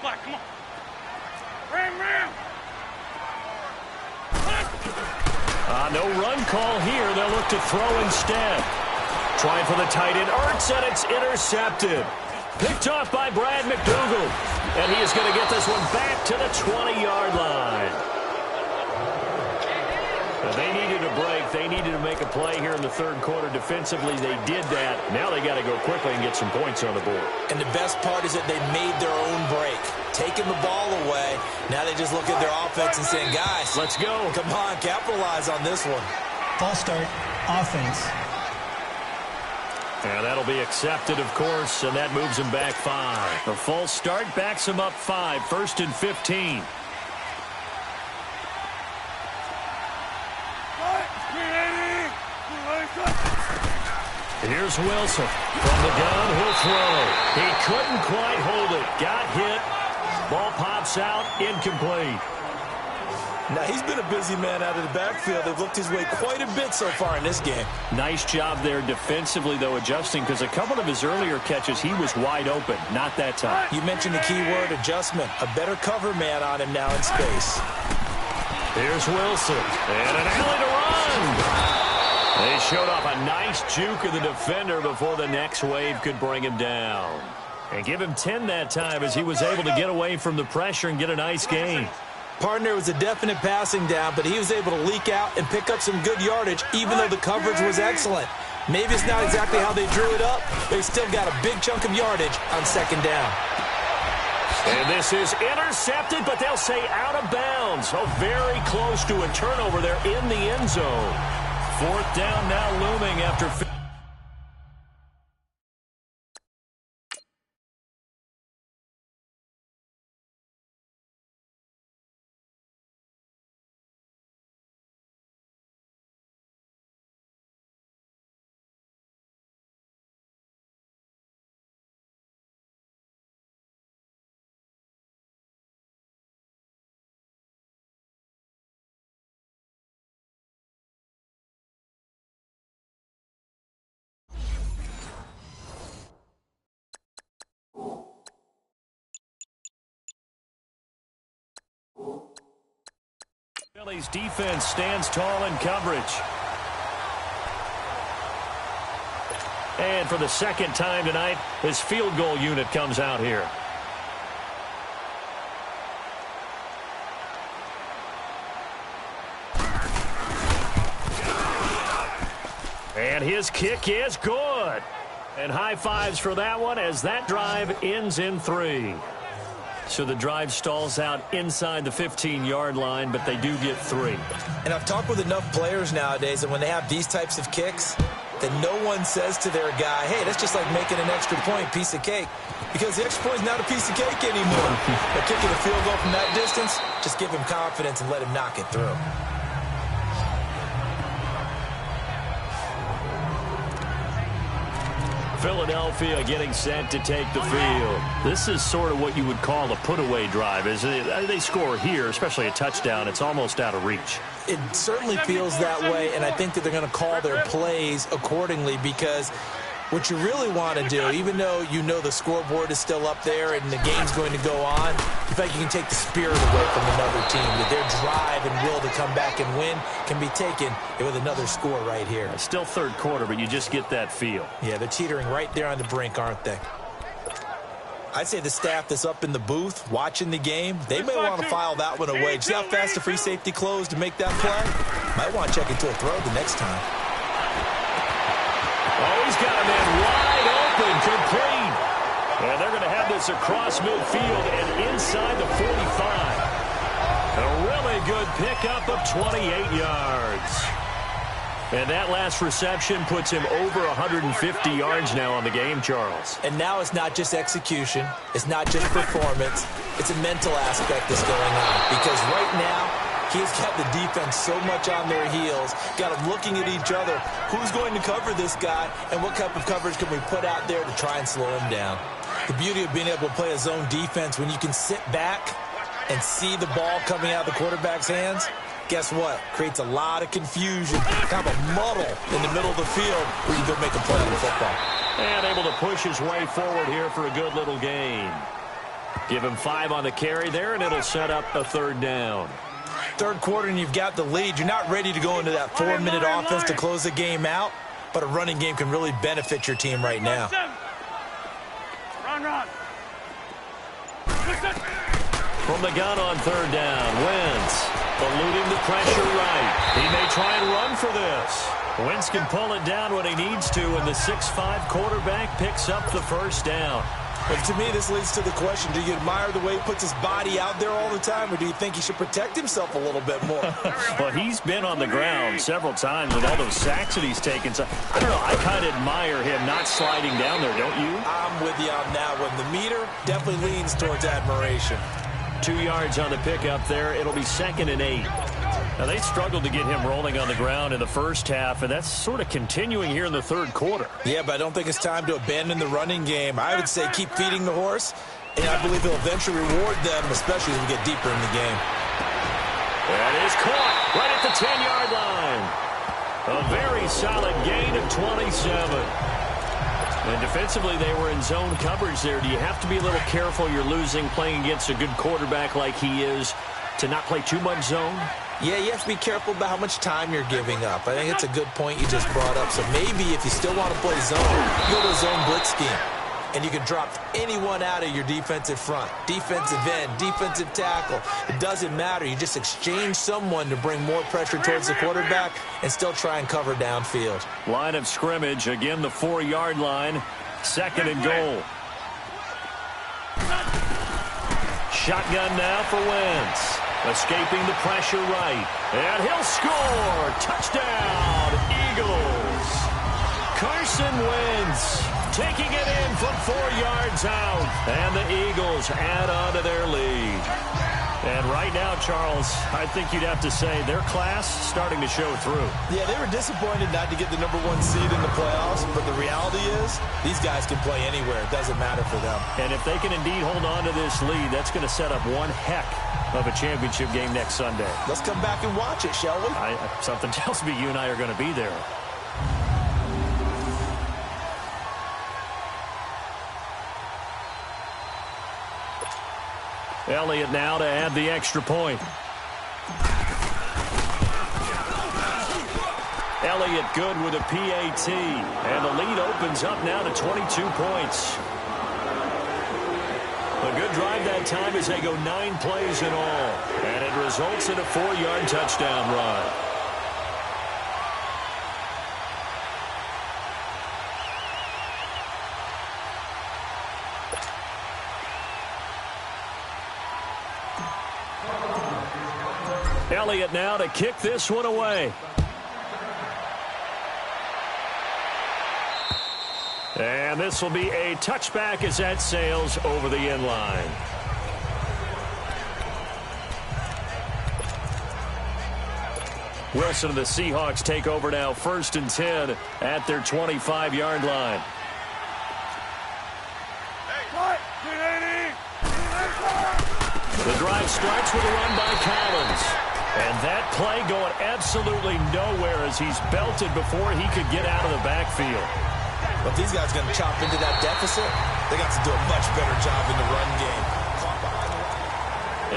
Black, come on. Ram. No run call here. They'll look to throw instead. Trying for the tight end, Ertz, and it's intercepted. Picked off by Brad McDougal. And he is going to get this one back to the 20-yard line. They needed a break. They needed to make a play here in the 3rd quarter. Defensively, they did that. Now they got to go quickly and get some points on the board. And the best part is that they made their own break. Taking the ball away. Now they just look at their offense and saying, guys, let's go. Come on, capitalize on this one. False start, offense. And that'll be accepted, of course, and that moves him back 5. The false start backs him up 5, 1st and 15. Here's Wilson. From the gun, he'll throw. He couldn't quite hold it. Got hit. Ball pops out. Incomplete. Now, he's been a busy man out of the backfield. They've looked his way quite a bit so far in this game. Nice job there defensively, though, adjusting, because a couple of his earlier catches, he was wide open. Not that time. You mentioned the key word, adjustment. A better cover man on him now in space. Here's Wilson. And an alley to run. They showed off a nice juke of the defender before the next wave could bring him down. And give him 10 that time as he was able to get away from the pressure and get a nice gain. Partner was a definite passing down, but he was able to leak out and pick up some good yardage, even though the coverage was excellent. Maybe it's not exactly how they drew it up, but they still got a big chunk of yardage on 2nd down. And this is intercepted, but they'll say out of bounds. Oh, very close to a turnover there in the end zone. 4th down now looming after... Philly's defense stands tall in coverage. And for the 2nd time tonight, his field goal unit comes out here. And his kick is good. And high fives for that one as that drive ends in 3. So the drive stalls out inside the 15-yard line, but they do get 3. And I've talked with enough players nowadays that when they have these types of kicks, that no one says to their guy, hey, that's just like making an extra point, piece of cake. Because the extra point is not a piece of cake anymore. But kicking a field goal from that distance, just give him confidence and let him knock it through. Philadelphia getting set to take the field. This is sort of what you would call a put-away drive. As they score here, especially a touchdown, it's almost out of reach. It certainly feels that way, and I think that they're going to call their plays accordingly, because what you really want to do, even though you know the scoreboard is still up there and the game's going to go on, you feel like you can take the spirit away from another team, that their drive and will to come back and win can be taken with another score right here. Still third quarter, but you just get that feel. Yeah, they're teetering right there on the brink, aren't they? I'd say the staff that's up in the booth watching the game, they may want to file that one away. See how fast the free safety closed to make that play? Might want to check into a throw the next time. Oh, he's got a man wide open, complete. And they're going to have this across midfield and inside the 45. A really good pickup of 28 yards. And that last reception puts him over 150 yards now on the game, Charles. And now it's not just execution. It's not just performance. It's a mental aspect that's going on. Because right now, he's got the defense so much on their heels, got them looking at each other. Who's going to cover this guy, and what type of coverage can we put out there to try and slow him down? The beauty of being able to play a zone defense when you can sit back and see the ball coming out of the quarterback's hands, guess what? Creates a lot of confusion, kind of a muddle in the middle of the field where you go make a play on the football. And able to push his way forward here for a good little gain. Give him 5 on the carry there, and it'll set up a third down. Third quarter, and you've got the lead. You're not ready to go into that 4-minute offense to close the game out, but a running game can really benefit your team right now. Run. From the gun on third down, Wentz eluding the pressure right. He may try and run for this. Wentz can pull it down when he needs to, and the 6'5" quarterback picks up the first down. But to me, this leads to the question, do you admire the way he puts his body out there all the time, or do you think he should protect himself a little bit more? Well, he's been on the ground several times with all those sacks that he's taken. So, I don't know, I kind of admire him not sliding down there, don't you? I'm with you on that one. The meter definitely leans towards admiration. 2 yards on the pickup there. It'll be 2nd and 8. Now, they struggled to get him rolling on the ground in the first half, and that's sort of continuing here in the third quarter. Yeah, but I don't think it's time to abandon the running game. I would say keep feeding the horse, and I believe he'll eventually reward them, especially as we get deeper in the game. That is caught right at the 10-yard line. A very solid gain of 27. And defensively, they were in zone coverage there. Do you have to be a little careful you're losing playing against a good quarterback like he is to not play too much zone? Yeah, you have to be careful about how much time you're giving up. I think it's a good point you just brought up. So maybe if you still want to play zone, you go to a zone blitz scheme. And you can drop anyone out of your defensive front, defensive end, defensive tackle. It doesn't matter. You just exchange someone to bring more pressure towards the quarterback and still try and cover downfield. Line of scrimmage, again the 4-yard line, 2nd and goal. Shotgun now for Wentz. Escaping the pressure right. And he'll score. Touchdown, Eagles. Carson Wentz taking it in from 4 yards out. And the Eagles add on to their lead. And right now, Charles, I think you'd have to say their class starting to show through. Yeah, they were disappointed not to get the #1 seed in the playoffs, but the reality is these guys can play anywhere. It doesn't matter for them. And if they can indeed hold on to this lead, that's going to set up one heck of a championship game next Sunday. Let's come back and watch it, shall we? Something tells me you and I are going to be there. Elliott now to add the extra point. Elliott good with a PAT. And the lead opens up now to 22 points. A good drive that time as they go 9 plays in all. And it results in a 4-yard touchdown run. Elliott now to kick this one away. And this will be a touchback as that sails over the end line. Wilson and the Seahawks take over now, 1st and 10 at their 25-yard line. The drive starts with a run by Collins. And that play going absolutely nowhere as he's belted before he could get out of the backfield. But if these guys are going to chop into that deficit, they got to do a much better job in the run game.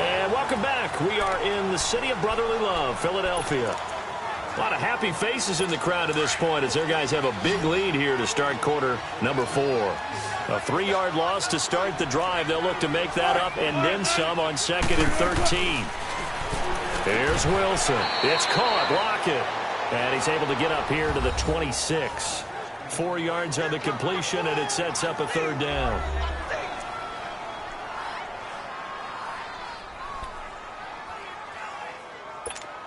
And welcome back. We are in the city of brotherly love, Philadelphia. A lot of happy faces in the crowd at this point as their guys have a big lead here to start quarter number 4. A 3-yard loss to start the drive. They'll look to make that up and then some on 2nd and 13. Here's Wilson. It's caught. Lockett. And he's able to get up here to the 26. 4 yards on the completion, and it sets up a 3rd down.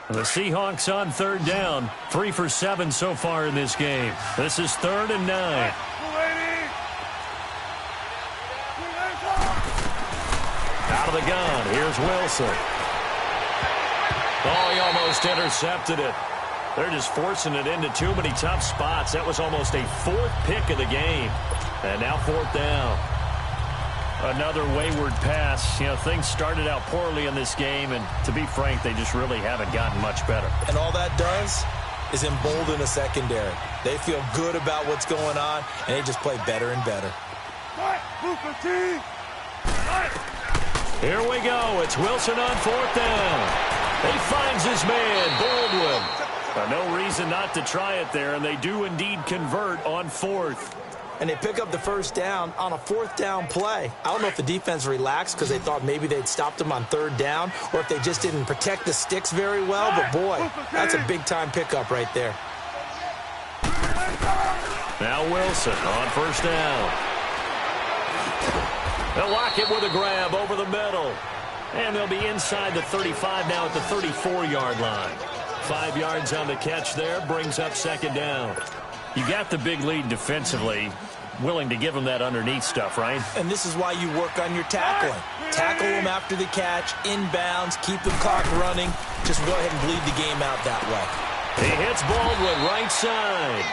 The Seahawks on 3rd down. 3 for 7 so far in this game. This is 3rd and 9. Out of the gun. Here's Wilson. Oh, he almost intercepted it. They're just forcing it into too many tough spots. That was almost a 4th pick of the game. And now 4th down. Another wayward pass. You know, things started out poorly in this game, and to be frank, they just really haven't gotten much better. And all that does is embolden the secondary. They feel good about what's going on, and they just play better and better. Here we go. It's Wilson on 4th down. He finds his man, Baldwin. No reason not to try it there, and they do indeed convert on 4th. And they pick up the 1st down on a 4th down play. I don't know if the defense relaxed because they thought maybe they'd stopped them on 3rd down, or if they just didn't protect the sticks very well. But, boy, that's a big-time pickup right there. Now Wilson on 1st down. They'll lock it with a grab over the middle. And they'll be inside the 35 now at the 34-yard line. 5 yards on the catch there, brings up 2nd down. You got the big lead defensively, willing to give them that underneath stuff, right? And this is why you work on your tackling. Tackle them after the catch, inbounds, keep the clock running. Just go ahead and bleed the game out that way. He hits Baldwin right side.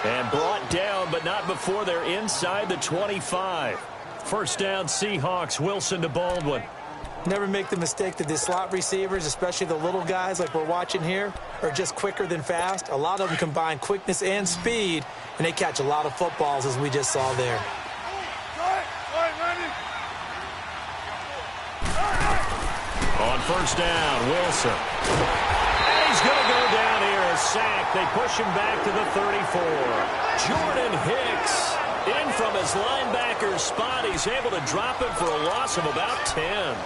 And brought down, but not before they're inside the 25. 1st down, Seahawks. Wilson to Baldwin. Never make the mistake that the slot receivers, especially the little guys like we're watching here, are just quicker than fast. A lot of them combine quickness and speed, and they catch a lot of footballs, as we just saw there. On 1st down, Wilson. And he's going to go down here, a sack. They push him back to the 34. Jordan Hicks in from his linebacker spot. He's able to drop it for a loss of about 10.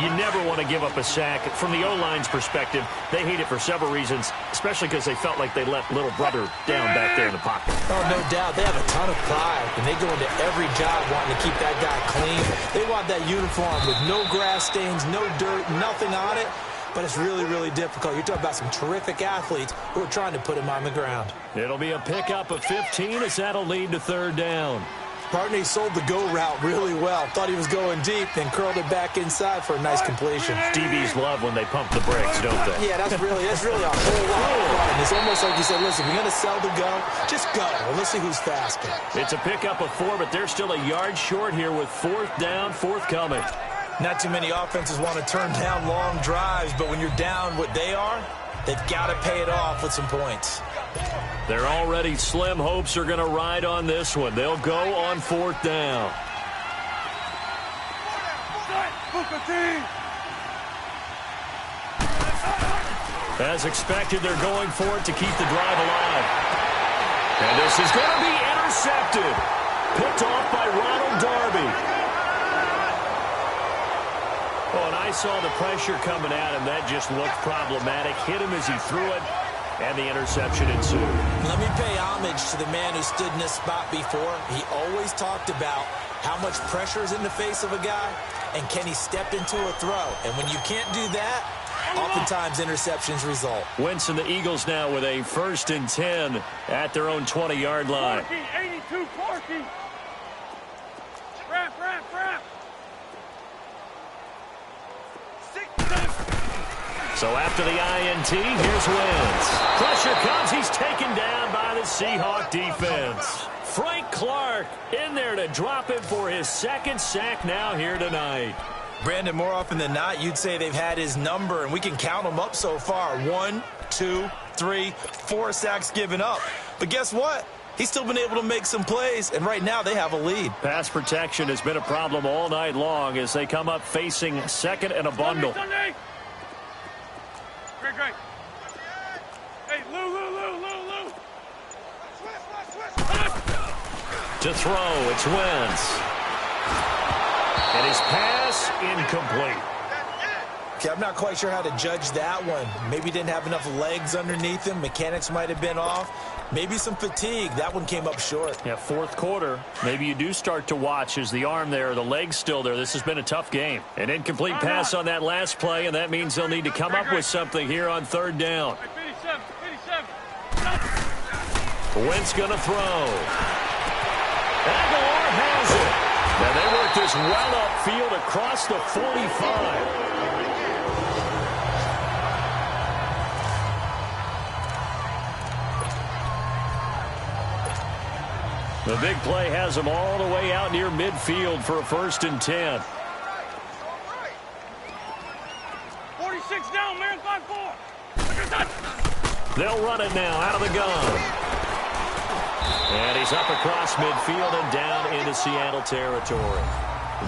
You never want to give up a sack. From the O-line's perspective, they hate it for several reasons, especially because they felt like they let little brother down back there in the pocket. Oh, no doubt. They have a ton of pride, and they go into every job wanting to keep that guy clean. They want that uniform with no grass stains, no dirt, nothing on it. But it's really, really difficult. You're talking about some terrific athletes who are trying to put him on the ground. It'll be a pickup of 15 as that'll lead to 3rd down. Partner, he sold the go route really well. Thought he was going deep, then curled it back inside for a nice completion. DBs love when they pump the brakes, don't they? Yeah, that's really a whole lot of fun. It's almost like you said, listen, if you're going to sell the go, just go. Well, let's see who's faster. It's a pickup of 4, but they're still a yard short here with 4th down, 4th coming. Not too many offenses want to turn down long drives, but when you're down what they are, they've got to pay it off with some points. Their already slim hopes are going to ride on this one. They'll go on 4th down. As expected, they're going for it to keep the drive alive. And this is going to be intercepted. Picked off by Ronald Darby. Oh, and I saw the pressure coming at him. That just looked problematic. Hit him as he threw it, and the interception ensued. Let me pay homage to the man who stood in this spot before. He always talked about how much pressure is in the face of a guy, and can he step into a throw. And when you can't do that, Oftentimes, interceptions result. Winston, the Eagles now with a 1st and 10 at their own 20-yard line. 82, Corky. Wrap. So after the INT, here's Wentz. Pressure comes. He's taken down by the Seahawk defense. Frank Clark in there to drop him for his 2nd sack now here tonight. Brandon, more often than not, you'd say they've had his number, and we can count them up so far. 1, 2, 3, 4 sacks given up. But guess what? He's still been able to make some plays, and right now they have a lead. Pass protection has been a problem all night long as they come up facing 2nd and a bundle. Sunday. Great. Hey, Lou. To throw, it's Wentz. And his pass incomplete. Okay, I'm not quite sure how to judge that one. Maybe didn't have enough legs underneath him. Mechanics might have been off. Maybe some fatigue. That one came up short. Yeah, 4th quarter. Maybe you do start to watch as the arm there, the leg's still there. This has been a tough game. An incomplete pass on that last play, and that means they'll need to come up with something here on 3rd down. 57. Wentz going to throw. Aguilar has it. And they work this well upfield across the 45. The big play has them all the way out near midfield for a 1st and 10. 46 down, man, 5-4. They'll run it now out of the gun. And he's up across midfield and down into Seattle territory.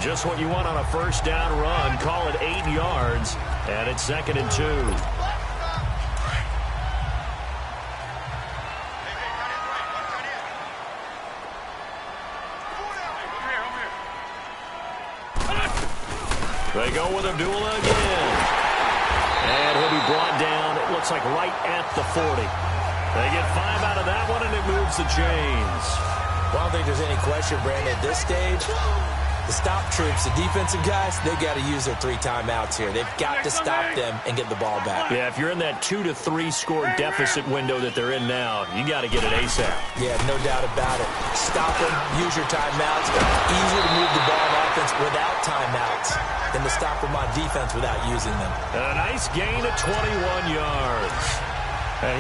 Just what you want on a 1st down run. Call it 8 yards. And it's 2nd and 2. They go with Abdullah again. And he'll be brought down, it looks like right at the 40. They get 5 out of that one, and it moves the chains. Well, I don't think there's any question, Brandon, at this stage. The stop troops, the defensive guys, they've got to use their 3 timeouts here. They've got to stop them and get the ball back. Yeah, if you're in that 2 to 3 score deficit window that they're in now, you got to get it ASAP. Yeah, no doubt about it. Stop them, use your timeouts. Easier to move the ball on offense without timeouts than to stop them on defense without using them. A nice gain of 21 yards.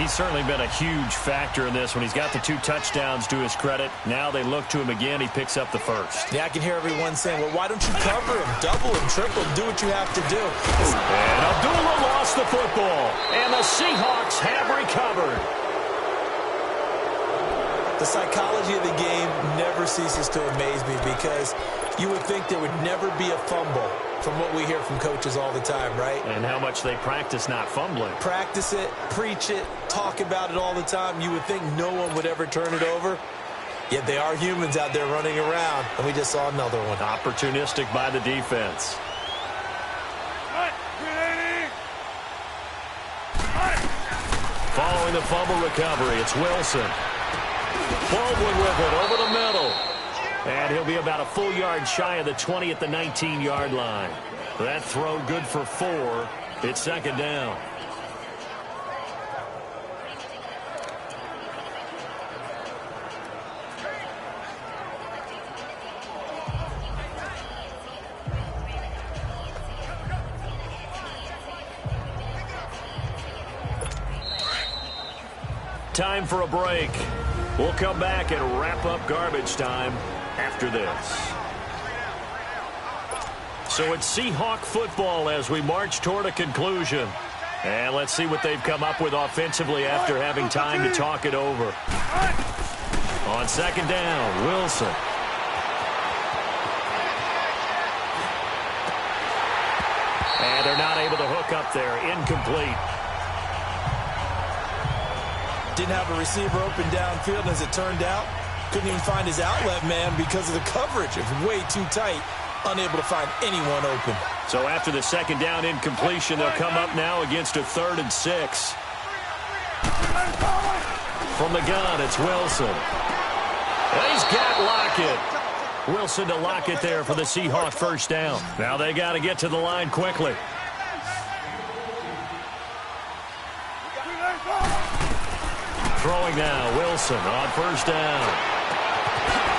He's certainly been a huge factor in this when he's got the 2 touchdowns to his credit. Now they look to him again. He picks up the 1st. Yeah, I can hear everyone saying, well, why don't you cover him? Double him, triple him, do what you have to do. And Abdullah lost the football. And the Seahawks have recovered. The psychology of the game never ceases to amaze me because you would think there would never be a fumble from what we hear from coaches all the time, right? And how much they practice not fumbling. Practice it, preach it, talk about it all the time. You would think no one would ever turn it over. Yet they are humans out there running around, and we just saw another one. Opportunistic by the defense. Following the fumble recovery, it's Wilson. Baldwin with it over the middle. And he'll be about a full yard shy of the 20 at the 19-yard line. That throw good for 4. It's 2nd down. Time for a break. We'll come back and wrap up garbage time after this. So it's Seahawk football as we march toward a conclusion. And let's see what they've come up with offensively after having time to talk it over. On 2nd down, Wilson. And they're not able to hook up there. Incomplete. Didn't have a receiver open downfield, and as it turned out, couldn't even find his outlet man because of the coverage. It was way too tight, unable to find anyone open. So after the 2nd down incompletion, they'll come up now against a 3rd and 6. From the gun, it's Wilson. And he's got Lockett. Wilson to Lockett there for the Seahawk 1st down. Now they got to get to the line quickly. Throwing now, Wilson on first down.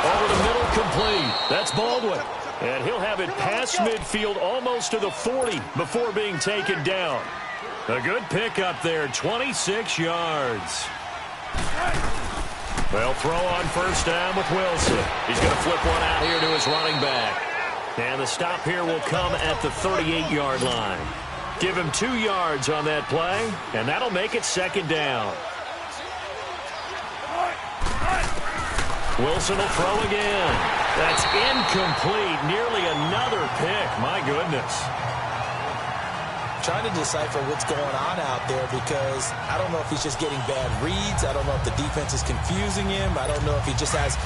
Over the middle, complete. That's Baldwin. And he'll have it past midfield almost to the 40 before being taken down. A good pickup there, 26 yards. They'll throw on first down with Wilson. He's going to flip one out here to his running back. And the stop here will come at the 38-yard line. Give him 2 yards on that play, and that'll make it second down. Wilson will throw again. That's incomplete. Nearly another pick. My goodness. Trying to decipher what's going on out there because I don't know if he's just getting bad reads. I don't know if the defense is confusing him. I don't know if he just has,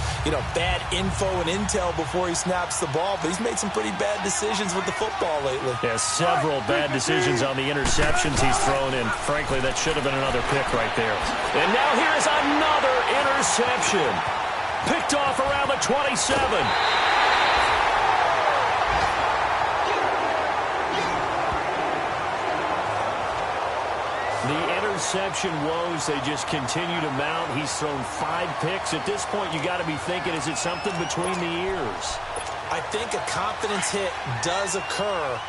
bad info and intel before he snaps the ball. But he's made some pretty bad decisions with the football lately. Yeah, several bad decisions on the interceptions he's thrown in. Frankly, that should have been another pick right there. And now here's another interception. Picked off around the 27. The interception woes, they just continue to mount. He's thrown 5 picks. At this point, you got to be thinking, is it something between the ears? I think a confidence hit does occur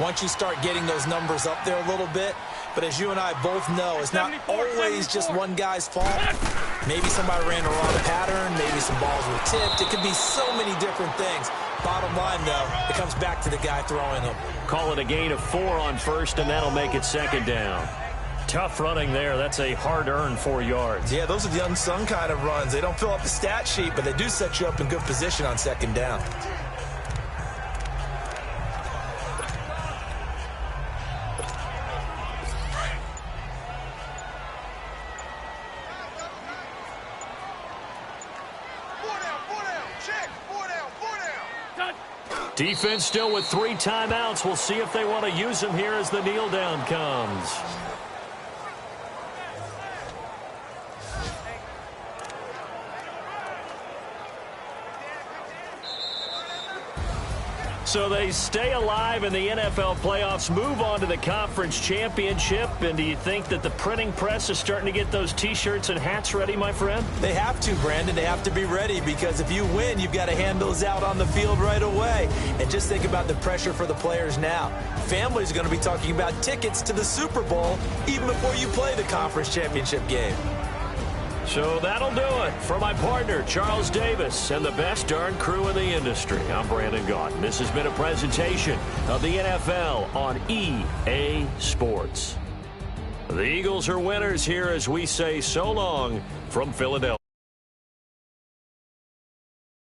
once you start getting those numbers up there a little bit. But as you and I both know, it's not always just one guy's fault. Maybe somebody ran the wrong pattern. Maybe some balls were tipped. It could be so many different things. Bottom line, though, it comes back to the guy throwing them. Call it a gain of 4 on first, and that'll make it second down. Tough running there. That's a hard-earned 4 yards. Yeah, those are the unsung kind of runs. They don't fill up the stat sheet, but they do set you up in good position on second down. Defense still with 3 timeouts. We'll see if they want to use them here as the kneel down comes. So they stay alive in the NFL playoffs, move on to the conference championship. And do you think that the printing press is starting to get those T-shirts and hats ready, my friend? They have to, Brandon. They have to be ready because if you win, you've got to hand those out on the field right away. And just think about the pressure for the players now. Families are going to be talking about tickets to the Super Bowl even before you play the conference championship game. So that'll do it. For my partner, Charles Davis, and the best darn crew in the industry, I'm Brandon Gaudin. This has been a presentation of the NFL on EA Sports. The Eagles are winners here as we say so long from Philadelphia.